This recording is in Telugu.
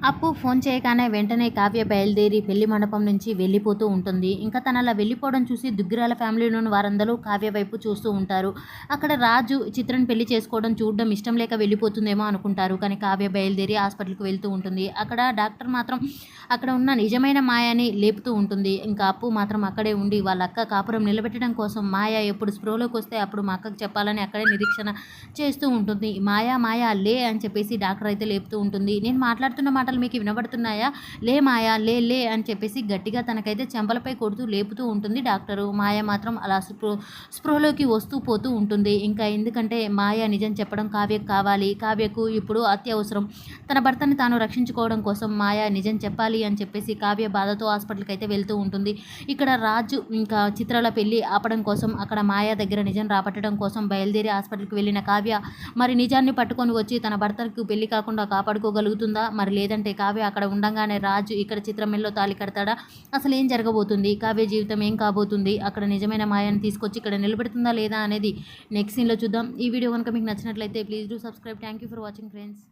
అప్పు ఫోన్ చేయగానే వెంటనే కావ్య బయలుదేరి పెళ్లి మండపం నుంచి వెళ్ళిపోతూ ఉంటుంది. ఇంకా తను అలా వెళ్ళిపోవడం చూసి దుగ్గిరాల ఫ్యామిలీలోని వారందరూ కావ్య వైపు చూస్తూ ఉంటారు. అక్కడ రాజు చిత్రను పెళ్లి చేసుకోవడం చూడడం ఇష్టం లేక వెళ్ళిపోతుందేమో అనుకుంటారు. కానీ కావ్య బయలుదేరి హాస్పిటల్కి వెళ్తూ ఉంటుంది. అక్కడ డాక్టర్ మాత్రం అక్కడ ఉన్న నిజమైన మాయని లేపుతూ ఉంటుంది. ఇంకా అప్పు మాత్రం అక్కడే ఉండి వాళ్ళ అక్క కాపురం నిలబెట్టడం కోసం మాయ ఎప్పుడు స్పృహలోకి వస్తే అప్పుడు మా అక్కకు చెప్పాలని అక్కడే నిరీక్షణ చేస్తూ ఉంటుంది. మాయా మాయా లే అని చెప్పేసి డాక్టర్ అయితే లేపుతూ ఉంటుంది. నేను మాట్లాడుతున్న మాటలు మీకు వినబడుతున్నాయా? లే మాయా లే లే అని చెప్పేసి గట్టిగా తనకైతే చెంపలపై కొడుతూ లేపుతూ ఉంటుంది డాక్టరు. మాయ మాత్రం అలా స్పృహలోకి వస్తూ పోతూ ఉంటుంది. ఇంకా ఎందుకంటే మాయ నిజం చెప్పడం కావ్యకు కావాలి. కావ్యకు ఇప్పుడు అత్యవసరం. తన భర్తని తాను రక్షించుకోవడం కోసం మాయ నిజం చెప్పాలి అని చెప్పేసి కావ్య బాధతో హాస్పిటల్కి అయితే వెళ్తూ ఉంటుంది. ఇక్కడ రాజు ఇంకా చిత్రాల పెళ్లి ఆపడం కోసం అక్కడ మాయ దగ్గర నిజం రాబట్టడం కోసం బయలుదేరి హాస్పిటల్కి వెళ్ళిన కావ్య మరి నిజాన్ని పట్టుకొని వచ్చి తన భర్తకు పెళ్లి కాకుండా కాపాడుకోగలుగుతుందా? మరి లేదంటే కావ్య అక్కడ ఉండంగానే రాజు ఇక్కడ చిత్రమెల్లో తాళి కడతాడా? అసలు ఏం జరగబోతుంది? కావ్య జీవితం ఏం కాబోతుంది? అక్కడ నిజమైన మాయను తీసుకొచ్చి ఇక్కడ నిలబెడుతుందా లేదా అనేది నెక్స్ట్ సీన్లో చూద్దాం. ఈ వీడియో కనుక మీకు నచ్చినట్లయితే please do subscribe. Thank you for watching friends.